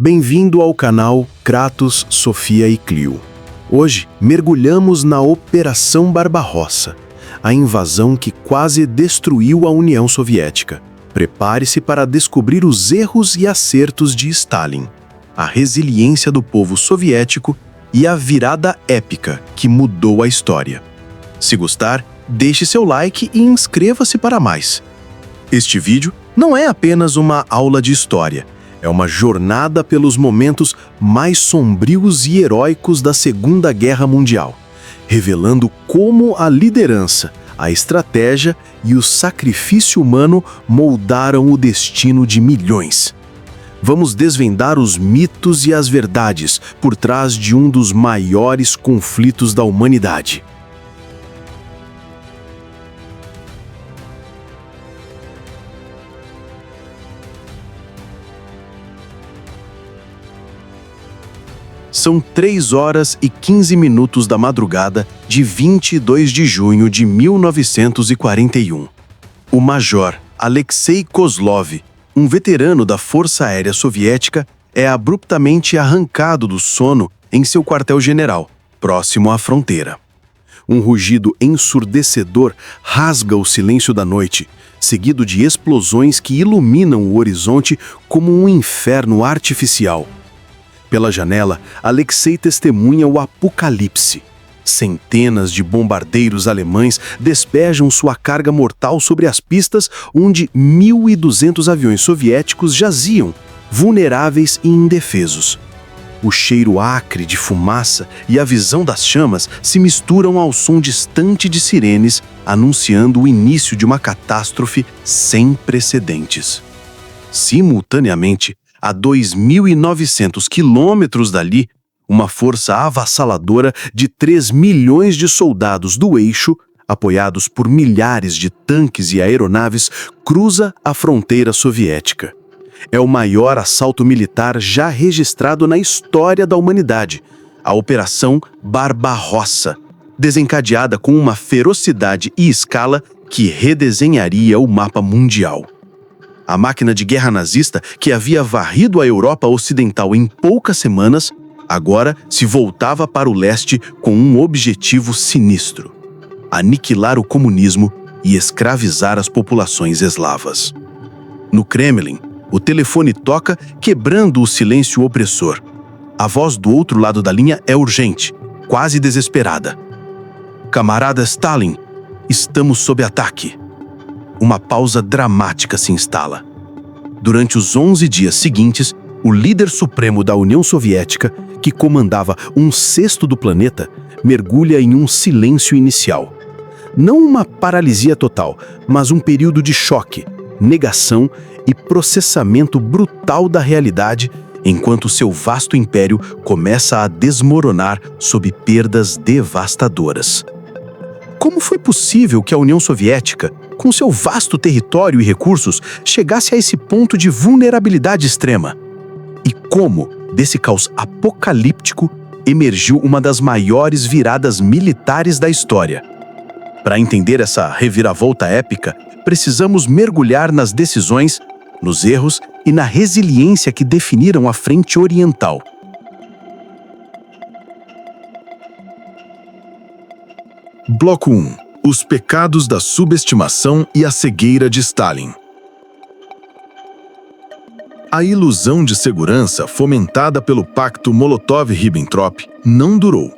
Bem-vindo ao canal Kratos, Sofia e Clio. Hoje, mergulhamos na Operação Barbarossa, a invasão que quase destruiu a União Soviética. Prepare-se para descobrir os erros e acertos de Stalin, a resiliência do povo soviético e a virada épica que mudou a história. Se gostar, deixe seu like e inscreva-se para mais. Este vídeo não é apenas uma aula de história, é uma jornada pelos momentos mais sombrios e heróicos da Segunda Guerra Mundial, revelando como a liderança, a estratégia e o sacrifício humano moldaram o destino de milhões. Vamos desvendar os mitos e as verdades por trás de um dos maiores conflitos da humanidade. São 3 horas e 15 minutos da madrugada de 22 de junho de 1941. O major Alexei Kozlov, um veterano da Força Aérea Soviética, é abruptamente arrancado do sono em seu quartel-general, próximo à fronteira. Um rugido ensurdecedor rasga o silêncio da noite, seguido de explosões que iluminam o horizonte como um inferno artificial. Pela janela, Alexei testemunha o apocalipse. Centenas de bombardeiros alemães despejam sua carga mortal sobre as pistas onde 1.200 aviões soviéticos jaziam, vulneráveis e indefesos. O cheiro acre de fumaça e a visão das chamas se misturam ao som distante de sirenes, anunciando o início de uma catástrofe sem precedentes. Simultaneamente, a 2.900 quilômetros dali, uma força avassaladora de 3 milhões de soldados do eixo, apoiados por milhares de tanques e aeronaves, cruza a fronteira soviética. É o maior assalto militar já registrado na história da humanidade, a Operação Barbarossa, desencadeada com uma ferocidade e escala que redesenharia o mapa mundial. A máquina de guerra nazista, que havia varrido a Europa Ocidental em poucas semanas, agora se voltava para o leste com um objetivo sinistro: aniquilar o comunismo e escravizar as populações eslavas. No Kremlin, o telefone toca, quebrando o silêncio opressor. A voz do outro lado da linha é urgente, quase desesperada. "Camarada Stalin, estamos sob ataque." Uma pausa dramática se instala. Durante os 11 dias seguintes, o líder supremo da União Soviética, que comandava 1/6 do planeta, mergulha em um silêncio inicial. Não uma paralisia total, mas um período de choque, negação e processamento brutal da realidade, enquanto seu vasto império começa a desmoronar sob perdas devastadoras. Como foi possível que a União Soviética, com seu vasto território e recursos, chegasse a esse ponto de vulnerabilidade extrema? E como, desse caos apocalíptico, emergiu uma das maiores viradas militares da história? Para entender essa reviravolta épica, precisamos mergulhar nas decisões, nos erros e na resiliência que definiram a Frente Oriental. Bloco 1. Os pecados da subestimação e a cegueira de Stalin. A ilusão de segurança fomentada pelo pacto Molotov-Ribbentrop não durou.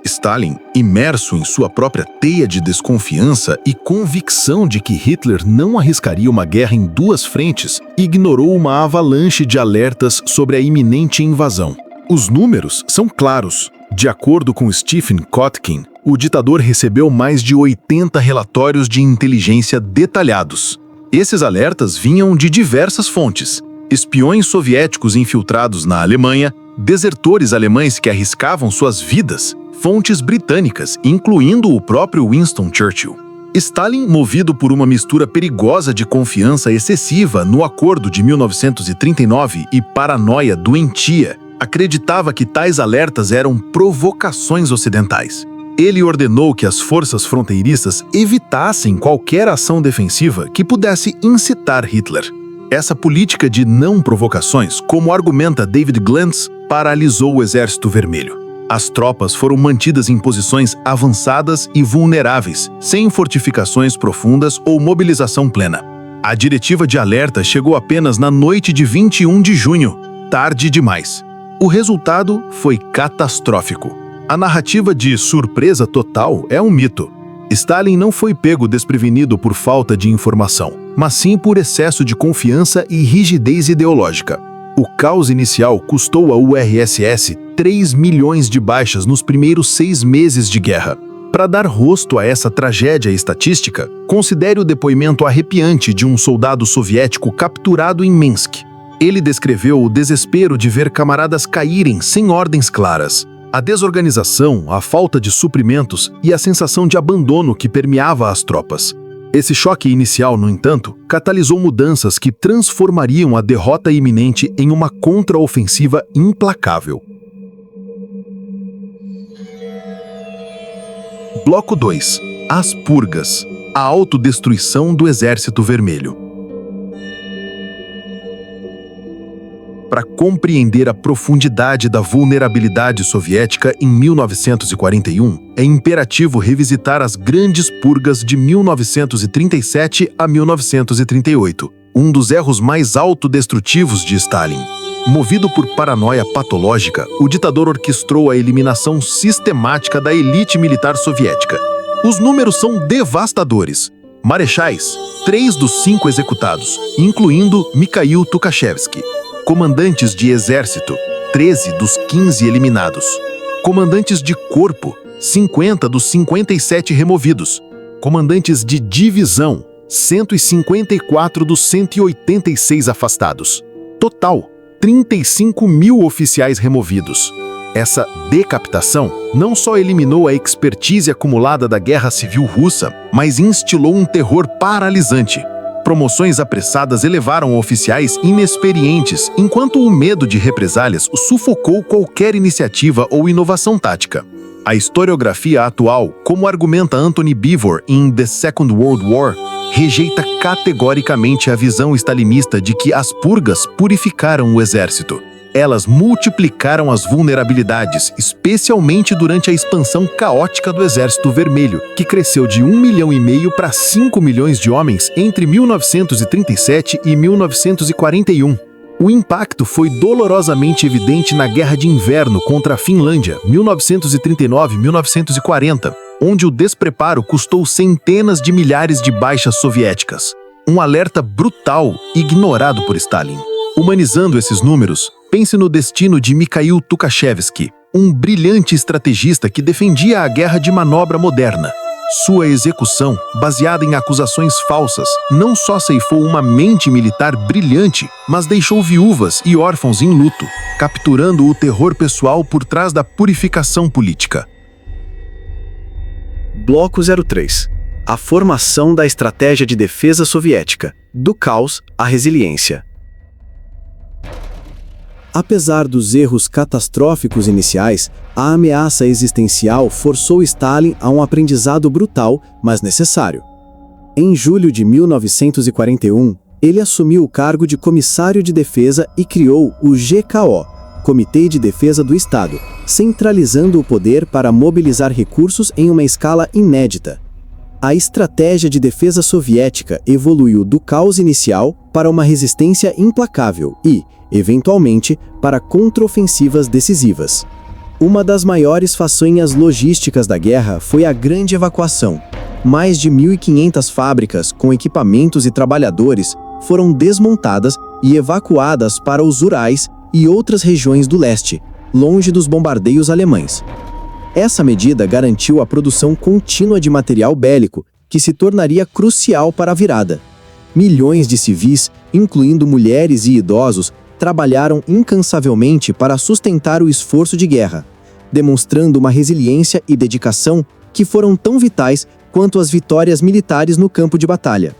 Stalin, imerso em sua própria teia de desconfiança e convicção de que Hitler não arriscaria uma guerra em 2 frentes, ignorou uma avalanche de alertas sobre a iminente invasão. Os números são claros. De acordo com Stephen Kotkin, o ditador recebeu mais de 80 relatórios de inteligência detalhados. Esses alertas vinham de diversas fontes: espiões soviéticos infiltrados na Alemanha, desertores alemães que arriscavam suas vidas, fontes britânicas, incluindo o próprio Winston Churchill. Stalin, movido por uma mistura perigosa de confiança excessiva no Acordo de 1939 e paranoia doentia, acreditava que tais alertas eram provocações ocidentais. Ele ordenou que as forças fronteiriças evitassem qualquer ação defensiva que pudesse incitar Hitler. Essa política de não provocações, como argumenta David Glantz, paralisou o Exército Vermelho. As tropas foram mantidas em posições avançadas e vulneráveis, sem fortificações profundas ou mobilização plena. A diretiva de alerta chegou apenas na noite de 21 de junho, tarde demais. O resultado foi catastrófico. A narrativa de surpresa total é um mito. Stalin não foi pego desprevenido por falta de informação, mas sim por excesso de confiança e rigidez ideológica. O caos inicial custou à URSS 3 milhões de baixas nos primeiros 6 meses de guerra. Para dar rosto a essa tragédia estatística, considere o depoimento arrepiante de um soldado soviético capturado em Minsk. Ele descreveu o desespero de ver camaradas caírem sem ordens claras, a desorganização, a falta de suprimentos e a sensação de abandono que permeava as tropas. Esse choque inicial, no entanto, catalisou mudanças que transformariam a derrota iminente em uma contraofensiva implacável. Bloco 2. As purgas. A autodestruição do Exército Vermelho. Para compreender a profundidade da vulnerabilidade soviética em 1941, é imperativo revisitar as grandes purgas de 1937 a 1938, um dos erros mais autodestrutivos de Stalin. Movido por paranoia patológica, o ditador orquestrou a eliminação sistemática da elite militar soviética. Os números são devastadores. Marechais, 3 dos 5 executados, incluindo Mikhail Tukhachevsky. Comandantes de exército, 13 dos 15 eliminados. Comandantes de corpo, 50 dos 57 removidos. Comandantes de divisão, 154 dos 186 afastados. Total, 35 mil oficiais removidos. Essa decapitação não só eliminou a expertise acumulada da Guerra Civil Russa, mas instilou um terror paralisante. Promoções apressadas elevaram oficiais inexperientes, enquanto o medo de represálias sufocou qualquer iniciativa ou inovação tática. A historiografia atual, como argumenta Anthony Beevor em The Second World War, rejeita categoricamente a visão stalinista de que as purgas purificaram o exército. Elas multiplicaram as vulnerabilidades, especialmente durante a expansão caótica do Exército Vermelho, que cresceu de 1,5 milhão para 5 milhões de homens entre 1937 e 1941. O impacto foi dolorosamente evidente na Guerra de Inverno contra a Finlândia, 1939-1940, onde o despreparo custou centenas de milhares de baixas soviéticas. Um alerta brutal ignorado por Stalin. Humanizando esses números, pense no destino de Mikhail Tukhachevsky, um brilhante estrategista que defendia a guerra de manobra moderna. Sua execução, baseada em acusações falsas, não só ceifou uma mente militar brilhante, mas deixou viúvas e órfãos em luto, capturando o terror pessoal por trás da purificação política. Bloco 03. A formação da estratégia de defesa soviética, do caos à resiliência. Apesar dos erros catastróficos iniciais, a ameaça existencial forçou Stalin a um aprendizado brutal, mas necessário. Em julho de 1941, ele assumiu o cargo de comissário de defesa e criou o GKO, Comitê de Defesa do Estado, centralizando o poder para mobilizar recursos em uma escala inédita. A estratégia de defesa soviética evoluiu do caos inicial para uma resistência implacável e, eventualmente, para contraofensivas decisivas. Uma das maiores façanhas logísticas da guerra foi a Grande Evacuação. Mais de 1.500 fábricas com equipamentos e trabalhadores foram desmontadas e evacuadas para os Urais e outras regiões do leste, longe dos bombardeios alemães. Essa medida garantiu a produção contínua de material bélico, que se tornaria crucial para a virada. Milhões de civis, incluindo mulheres e idosos, trabalharam incansavelmente para sustentar o esforço de guerra, demonstrando uma resiliência e dedicação que foram tão vitais quanto as vitórias militares no campo de batalha.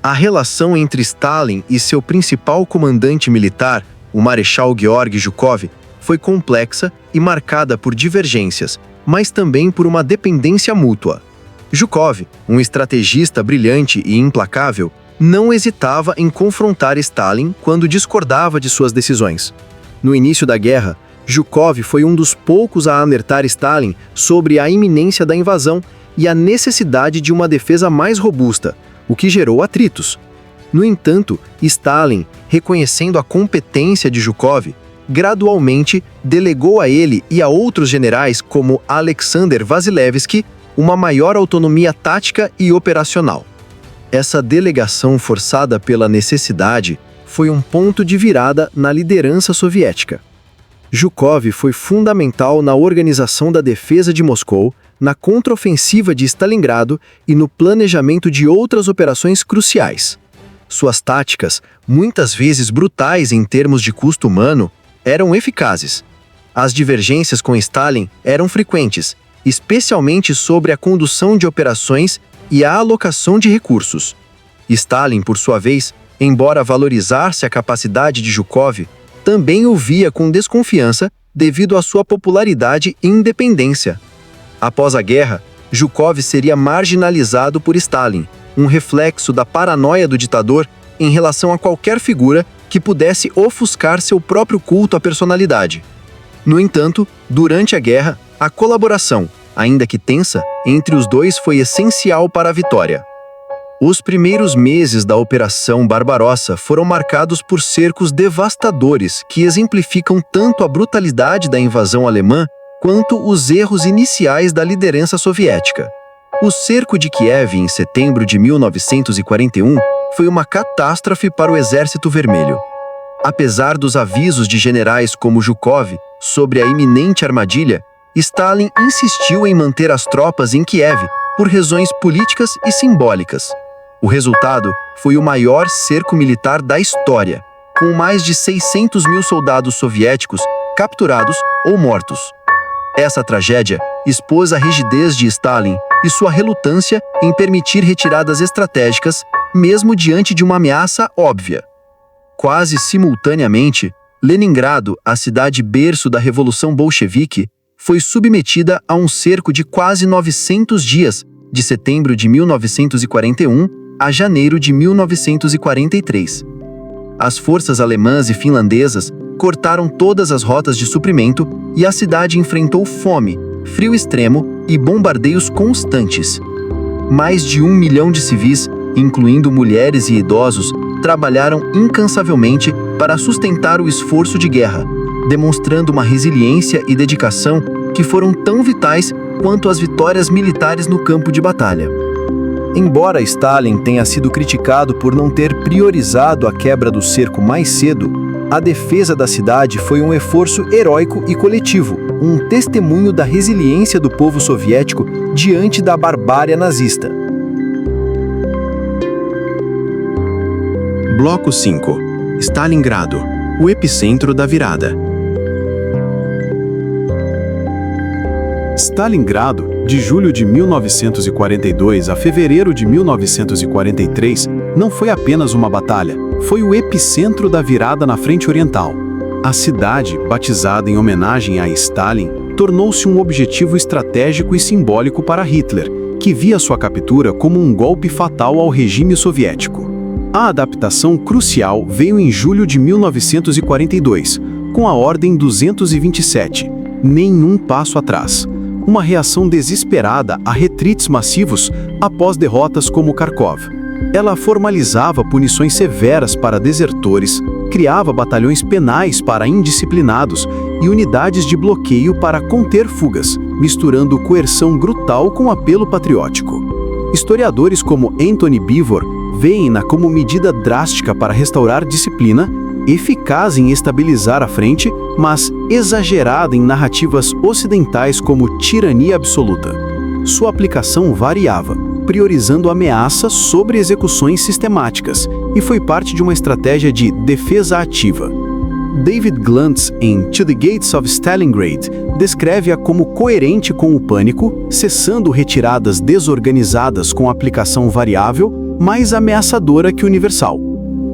A relação entre Stalin e seu principal comandante militar, o Marechal Georgy Zhukov, foi complexa e marcada por divergências, mas também por uma dependência mútua. Zhukov, um estrategista brilhante e implacável, não hesitava em confrontar Stalin quando discordava de suas decisões. No início da guerra, Zhukov foi um dos poucos a alertar Stalin sobre a iminência da invasão e a necessidade de uma defesa mais robusta, o que gerou atritos. No entanto, Stalin, reconhecendo a competência de Zhukov, gradualmente delegou a ele e a outros generais como Alexander Vasilevsky uma maior autonomia tática e operacional. Essa delegação forçada pela necessidade foi um ponto de virada na liderança soviética. Zhukov foi fundamental na organização da defesa de Moscou, na contraofensiva de Stalingrado e no planejamento de outras operações cruciais. Suas táticas, muitas vezes brutais em termos de custo humano, eram eficazes. As divergências com Stalin eram frequentes, especialmente sobre a condução de operações e a alocação de recursos. Stalin, por sua vez, embora valorizasse a capacidade de Zhukov, também o via com desconfiança devido à sua popularidade e independência. Após a guerra, Zhukov seria marginalizado por Stalin, um reflexo da paranoia do ditador em relação a qualquer figura que pudesse ofuscar seu próprio culto à personalidade. No entanto, durante a guerra, a colaboração, ainda que tensa, entre os dois foi essencial para a vitória. Os primeiros meses da Operação Barbarossa foram marcados por cercos devastadores que exemplificam tanto a brutalidade da invasão alemã quanto os erros iniciais da liderança soviética. O cerco de Kiev em setembro de 1941 foi uma catástrofe para o Exército Vermelho. Apesar dos avisos de generais como Zhukov sobre a iminente armadilha, Stalin insistiu em manter as tropas em Kiev por razões políticas e simbólicas. O resultado foi o maior cerco militar da história, com mais de 600 mil soldados soviéticos capturados ou mortos. Essa tragédia expôs a rigidez de Stalin e sua relutância em permitir retiradas estratégicas, mesmo diante de uma ameaça óbvia. Quase simultaneamente, Leningrado, a cidade berço da Revolução Bolchevique, foi submetida a um cerco de quase 900 dias, de setembro de 1941 a janeiro de 1943. As forças alemãs e finlandesas cortaram todas as rotas de suprimento e a cidade enfrentou fome, frio extremo e bombardeios constantes. Mais de 1 milhão de civis, incluindo mulheres e idosos, trabalharam incansavelmente para sustentar o esforço de guerra, demonstrando uma resiliência e dedicação que foram tão vitais quanto as vitórias militares no campo de batalha. Embora Stalin tenha sido criticado por não ter priorizado a quebra do cerco mais cedo, a defesa da cidade foi um esforço heróico e coletivo, um testemunho da resiliência do povo soviético diante da barbárie nazista. Bloco 5. Stalingrado, o epicentro da virada. Stalingrado, de julho de 1942 a fevereiro de 1943, não foi apenas uma batalha, foi o epicentro da virada na frente oriental. A cidade, batizada em homenagem a Stalin, tornou-se um objetivo estratégico e simbólico para Hitler, que via sua captura como um golpe fatal ao regime soviético. A adaptação crucial veio em julho de 1942, com a Ordem 227, nenhum passo atrás. Uma reação desesperada a retritos massivos após derrotas como Kharkov. Ela formalizava punições severas para desertores, criava batalhões penais para indisciplinados e unidades de bloqueio para conter fugas, misturando coerção brutal com apelo patriótico. Historiadores como Anthony Beevor veem-na como medida drástica para restaurar disciplina, eficaz em estabilizar a frente, mas exagerada em narrativas ocidentais como tirania absoluta. Sua aplicação variava, priorizando ameaças sobre execuções sistemáticas, e foi parte de uma estratégia de defesa ativa. David Glantz, em To the Gates of Stalingrad, descreve-a como coerente com o pânico, cessando retiradas desorganizadas com aplicação variável, mais ameaçadora que universal.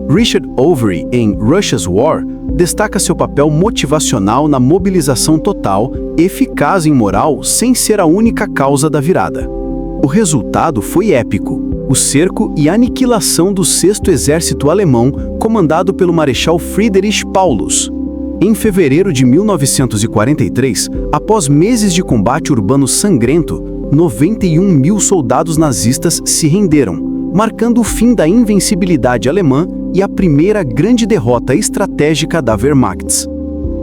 Richard Overy, em Russia's War, destaca seu papel motivacional na mobilização total, eficaz em moral sem ser a única causa da virada. O resultado foi épico. o cerco e aniquilação do 6º Exército Alemão, comandado pelo Marechal Friedrich Paulus. Em fevereiro de 1943, após meses de combate urbano sangrento, 91.000 soldados nazistas se renderam, marcando o fim da invencibilidade alemã e a primeira grande derrota estratégica da Wehrmacht.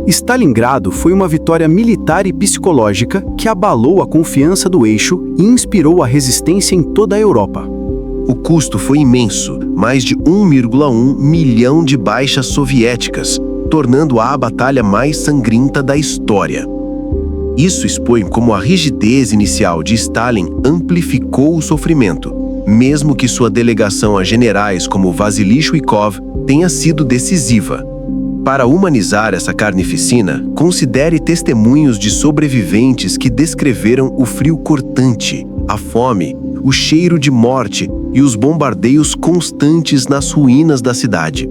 Stalingrado foi uma vitória militar e psicológica que abalou a confiança do eixo e inspirou a resistência em toda a Europa. O custo foi imenso, mais de 1,1 milhão de baixas soviéticas, tornando-a a batalha mais sangrenta da história. Isso expõe como a rigidez inicial de Stalin amplificou o sofrimento, mesmo que sua delegação a generais como Vasily Zhukov tenha sido decisiva. Para humanizar essa carnificina, considere testemunhos de sobreviventes que descreveram o frio cortante, a fome, o cheiro de morte e os bombardeios constantes nas ruínas da cidade.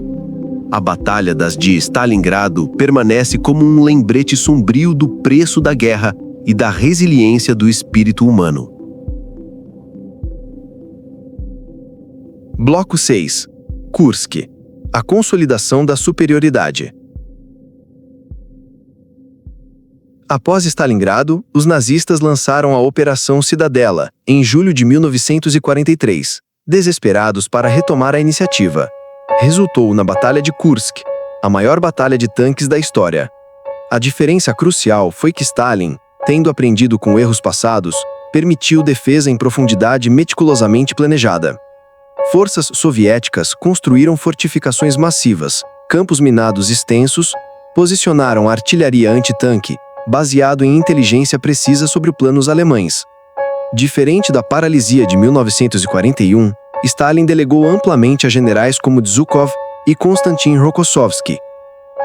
A Batalha de Stalingrado permanece como um lembrete sombrio do preço da guerra e da resiliência do espírito humano. Bloco 6. Kursk. A consolidação da superioridade. Após Stalingrado, os nazistas lançaram a Operação Cidadela, em julho de 1943, desesperados para retomar a iniciativa. Resultou na Batalha de Kursk, a maior batalha de tanques da história. A diferença crucial foi que Stalin, tendo aprendido com erros passados, permitiu defesa em profundidade meticulosamente planejada. Forças soviéticas construíram fortificações massivas, campos minados extensos, posicionaram artilharia antitanque, baseado em inteligência precisa sobre planos alemães. Diferente da paralisia de 1941, Stalin delegou amplamente a generais como Zhukov e Konstantin Rokossovsky,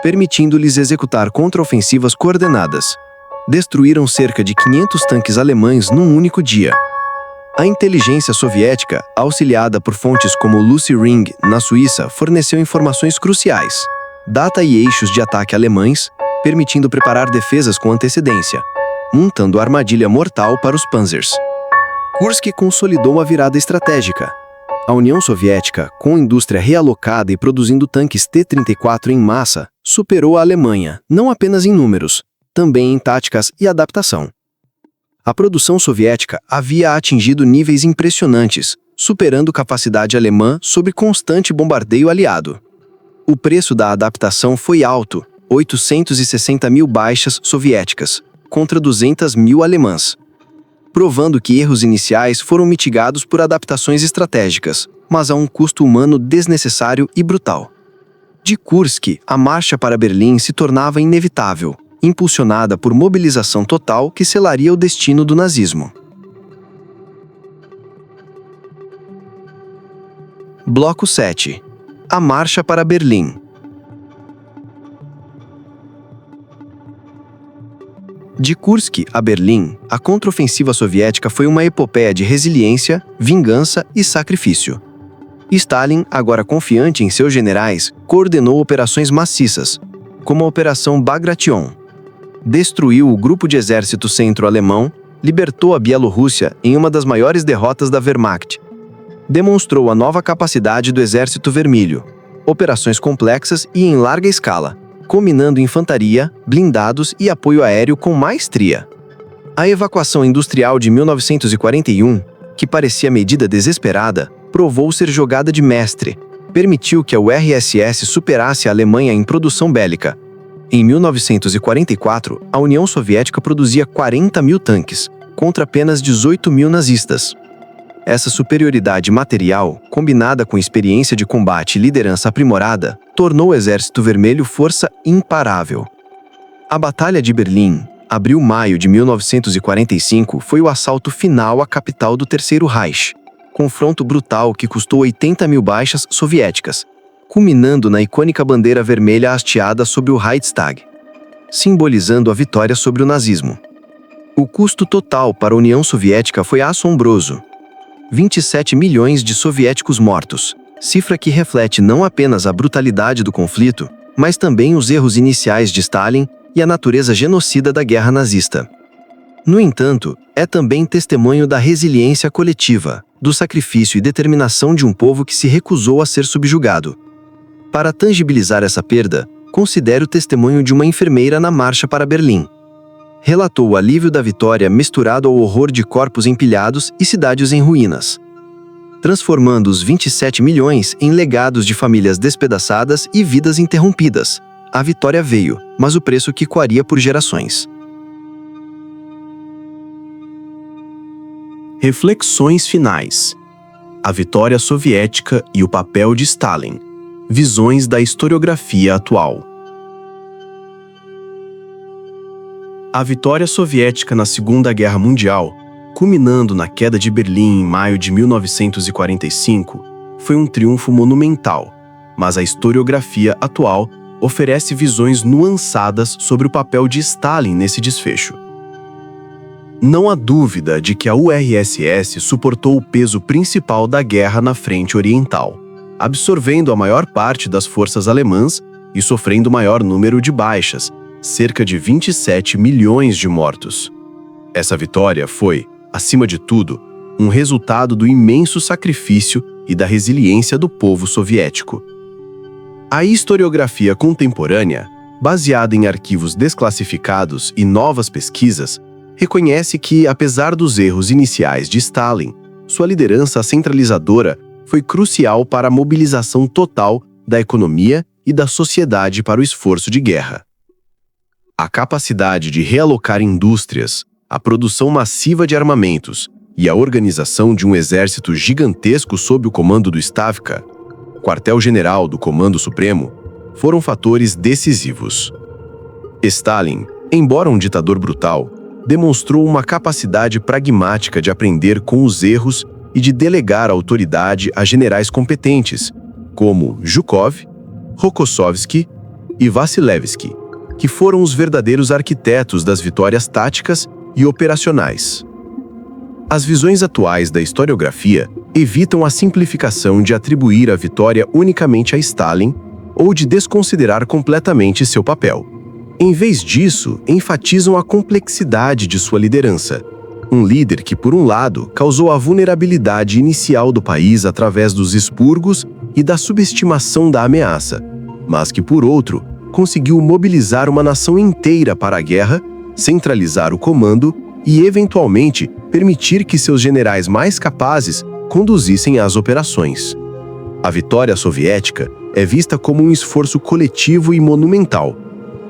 permitindo-lhes executar contraofensivas coordenadas. Destruíram cerca de 500 tanques alemães num único dia. A inteligência soviética, auxiliada por fontes como Lucy Ring, na Suíça, forneceu informações cruciais, data e eixos de ataque alemães, permitindo preparar defesas com antecedência, montando armadilha mortal para os Panzers. Kursk consolidou a virada estratégica. A União Soviética, com indústria realocada e produzindo tanques T-34 em massa, superou a Alemanha, não apenas em números, também em táticas e adaptação. A produção soviética havia atingido níveis impressionantes, superando capacidade alemã sob constante bombardeio aliado. O preço da adaptação foi alto, 860.000 baixas soviéticas, contra 200.000 alemãs, provando que erros iniciais foram mitigados por adaptações estratégicas, mas a um custo humano desnecessário e brutal. De Kursk, a marcha para Berlim se tornava inevitável, impulsionada por mobilização total que selaria o destino do nazismo. Bloco 7. A marcha para Berlim. De Kursk a Berlim, a contraofensiva soviética foi uma epopeia de resiliência, vingança e sacrifício. Stalin, agora confiante em seus generais, coordenou operações maciças, como a Operação Bagration. Destruiu o grupo de exército centro-alemão, libertou a Bielorrússia em uma das maiores derrotas da Wehrmacht. Demonstrou a nova capacidade do Exército Vermelho, operações complexas e em larga escala, combinando infantaria, blindados e apoio aéreo com maestria. A evacuação industrial de 1941, que parecia medida desesperada, provou ser jogada de mestre, permitiu que a URSS superasse a Alemanha em produção bélica. Em 1944, a União Soviética produzia 40.000 tanques, contra apenas 18.000 nazistas. Essa superioridade material, combinada com experiência de combate e liderança aprimorada, tornou o Exército Vermelho força imparável. A Batalha de Berlim, abril-maio de 1945, foi o assalto final à capital do Terceiro Reich, confronto brutal que custou 80.000 baixas soviéticas, culminando na icônica bandeira vermelha hasteada sobre o Reichstag, simbolizando a vitória sobre o nazismo. O custo total para a União Soviética foi assombroso: 27 milhões de soviéticos mortos, cifra que reflete não apenas a brutalidade do conflito, mas também os erros iniciais de Stalin e a natureza genocida da guerra nazista. No entanto, é também testemunho da resiliência coletiva, do sacrifício e determinação de um povo que se recusou a ser subjugado. Para tangibilizar essa perda, considere o testemunho de uma enfermeira na marcha para Berlim. Relatou o alívio da vitória misturado ao horror de corpos empilhados e cidades em ruínas, transformando os 27 milhões em legados de famílias despedaçadas e vidas interrompidas. A vitória veio, mas o preço que coaria por gerações. Reflexões finais. A vitória soviética e o papel de Stalin. Visões da historiografia atual. A vitória soviética na Segunda Guerra Mundial, culminando na queda de Berlim em maio de 1945, foi um triunfo monumental, mas a historiografia atual oferece visões nuançadas sobre o papel de Stalin nesse desfecho. Não há dúvida de que a URSS suportou o peso principal da guerra na frente oriental, absorvendo a maior parte das forças alemãs e sofrendo o maior número de baixas, cerca de 27 milhões de mortos. Essa vitória foi, acima de tudo, um resultado do imenso sacrifício e da resiliência do povo soviético. A historiografia contemporânea, baseada em arquivos desclassificados e novas pesquisas, reconhece que, apesar dos erros iniciais de Stalin, sua liderança centralizadora foi crucial para a mobilização total da economia e da sociedade para o esforço de guerra. A capacidade de realocar indústrias, a produção massiva de armamentos e a organização de um exército gigantesco sob o comando do Stavka, quartel-general do Comando Supremo, foram fatores decisivos. Stalin, embora um ditador brutal, demonstrou uma capacidade pragmática de aprender com os erros e de delegar a autoridade a generais competentes, como Zhukov, Rokossovski e Vassilevski, que foram os verdadeiros arquitetos das vitórias táticas e operacionais. As visões atuais da historiografia evitam a simplificação de atribuir a vitória unicamente a Stalin ou de desconsiderar completamente seu papel. Em vez disso, enfatizam a complexidade de sua liderança. Um líder que, por um lado, causou a vulnerabilidade inicial do país através dos expurgos e da subestimação da ameaça, mas que, por outro, conseguiu mobilizar uma nação inteira para a guerra, centralizar o comando e, eventualmente, permitir que seus generais mais capazes conduzissem as operações. A vitória soviética é vista como um esforço coletivo e monumental,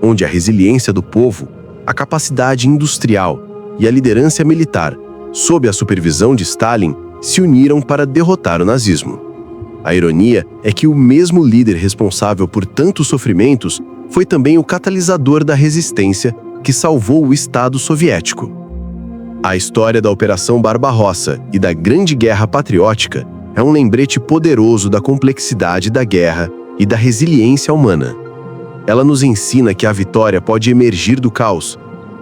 onde a resiliência do povo, a capacidade industrial e a liderança militar, sob a supervisão de Stalin, se uniram para derrotar o nazismo. A ironia é que o mesmo líder responsável por tantos sofrimentos foi também o catalisador da resistência que salvou o Estado soviético. A história da Operação Barbarossa e da Grande Guerra Patriótica é um lembrete poderoso da complexidade da guerra e da resiliência humana. Ela nos ensina que a vitória pode emergir do caos,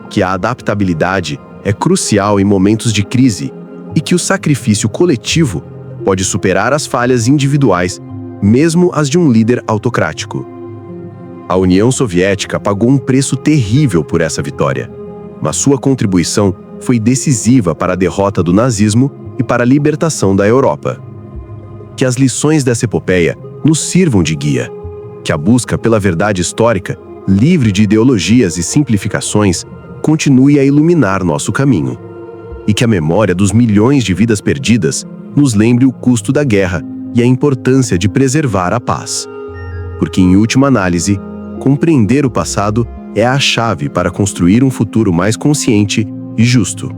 que a adaptabilidade é crucial em momentos de crise e que o sacrifício coletivo pode superar as falhas individuais, mesmo as de um líder autocrático. A União Soviética pagou um preço terrível por essa vitória, mas sua contribuição foi decisiva para a derrota do nazismo e para a libertação da Europa. Que as lições dessa epopeia nos sirvam de guia, que a busca pela verdade histórica, livre de ideologias e simplificações, continue a iluminar nosso caminho, e que a memória dos milhões de vidas perdidas nos lembre o custo da guerra e a importância de preservar a paz. Porque, em última análise, compreender o passado é a chave para construir um futuro mais consciente e justo.